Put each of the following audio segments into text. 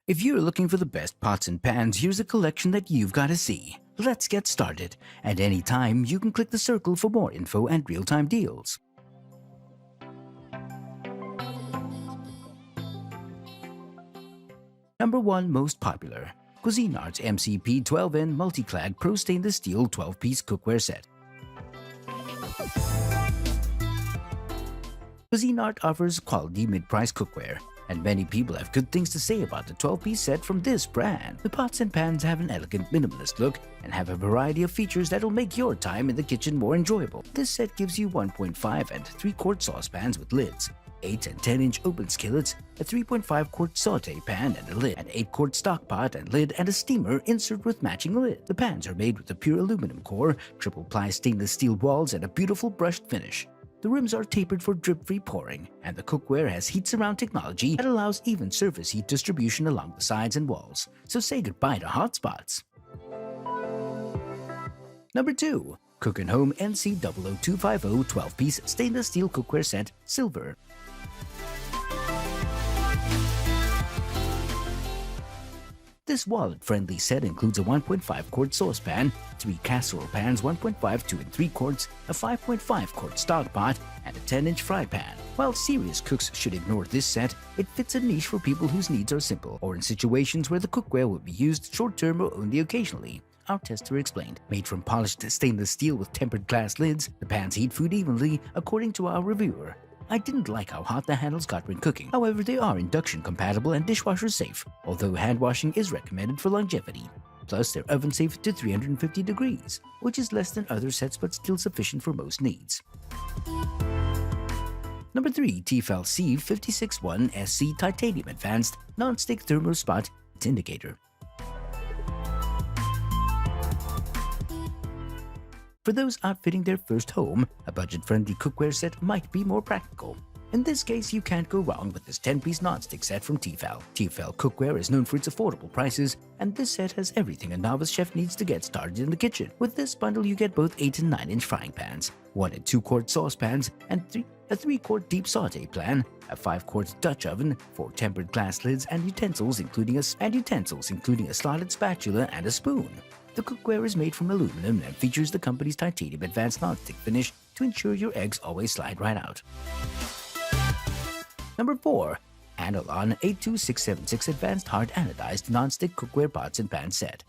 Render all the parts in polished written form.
If you're looking for the best pots and pans, here's a collection that you've got to see. Let's get started. At any time, you can click the circle for more info and real-time deals. Number 1 most popular, Cuisinart's MCP 12N Multiclad Pro Stainless Steel 12-piece cookware set. Cuisinart offers quality mid-price cookware, and many people have good things to say about the 12-piece set from this brand. The pots and pans have an elegant minimalist look and have a variety of features that'll make your time in the kitchen more enjoyable. This set gives you 1.5 and 3-quart saucepans with lids, 8 and 10-inch open skillets, a 3.5-quart sauté pan and a lid, an 8-quart stock pot and lid, and a steamer insert with matching lid. The pans are made with a pure aluminum core, triple-ply stainless steel walls, and a beautiful brushed finish. The rims are tapered for drip-free pouring, and the cookware has heat surround technology that allows even surface heat distribution along the sides and walls. So say goodbye to hot spots. Number 2. Cook & Home NC00250 12-piece stainless steel cookware set, silver. This wallet-friendly set includes a 1.5-quart saucepan, 3 casserole pans 1.5, 2 and 3 quarts, a 5.5-quart stock pot, and a 10-inch fry pan. While serious cooks should ignore this set, it fits a niche for people whose needs are simple, or in situations where the cookware will be used short-term or only occasionally. Our tester explained. Made from polished stainless steel with tempered glass lids, the pans heat food evenly, according to our reviewer. I didn't like how hot the handles got when cooking. However, they are induction compatible and dishwasher safe, although hand washing is recommended for longevity. Plus, they're oven safe to 350 degrees, which is less than other sets but still sufficient for most needs. Number 3. T-fal C561 SC Titanium Advanced Nonstick Thermo-Spot Indicator. For those outfitting their first home, a budget-friendly cookware set might be more practical. In this case, you can't go wrong with this 10-piece nonstick set from T-fal. T-fal cookware is known for its affordable prices, and this set has everything a novice chef needs to get started in the kitchen. With this bundle, you get both 8 and 9-inch frying pans, 1 and 2-quart saucepans, and a 3-quart deep sauté pan, a 5-quart Dutch oven, 4 tempered glass lids, and utensils including a slotted spatula and a spoon. The cookware is made from aluminum and features the company's titanium advanced nonstick finish to ensure your eggs always slide right out. Number 4. Analon 82676 Advanced Hard Anodized Nonstick Cookware Pots and Pans Set.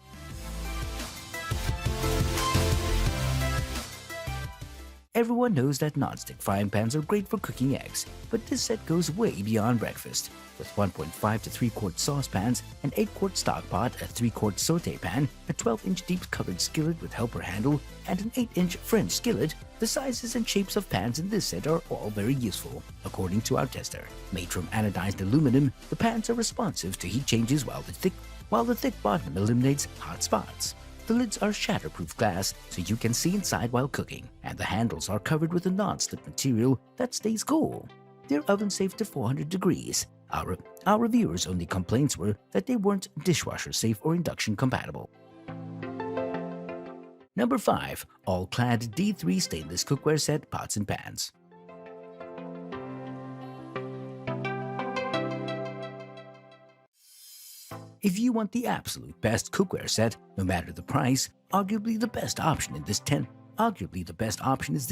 Everyone knows that nonstick frying pans are great for cooking eggs, but this set goes way beyond breakfast. With 1.5 to 3-quart saucepans, an 8-quart stock pot, a 3-quart sauté pan, a 12-inch deep covered skillet with helper handle, and an 8-inch French skillet, the sizes and shapes of pans in this set are all very useful, according to our tester. Made from anodized aluminum, the pans are responsive to heat changes while the thick bottom eliminates hot spots. The lids are shatterproof glass, so you can see inside while cooking, and the handles are covered with a non-slip material that stays cool. They're oven safe to 400 degrees. Our reviewers' only complaints were that they weren't dishwasher safe or induction compatible. Number 5. All-Clad D3 Stainless Cookware Set Pots and Pans. If you want the absolute best cookware set, no matter the price, arguably the best option is this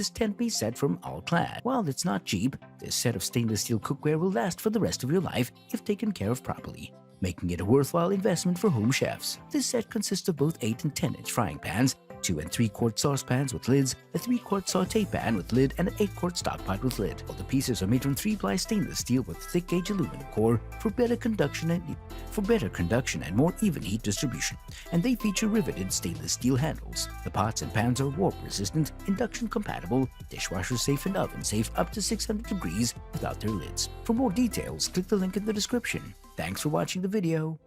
10-piece set from Allclad. While it's not cheap, this set of stainless steel cookware will last for the rest of your life if taken care of properly, making it a worthwhile investment for home chefs. This set consists of both 8 and 10-inch frying pans, 2 and 3-quart saucepans with lids, a 3-quart sauté pan with lid, and an 8-quart stock pot with lid. All the pieces are made from 3-ply stainless steel with thick gauge aluminum core for better conduction and more even heat distribution, and they feature riveted stainless steel handles. The pots and pans are warp resistant, induction compatible, dishwasher safe, and oven safe up to 600 degrees without their lids. For more details, click the link in the description. Thanks for watching the video.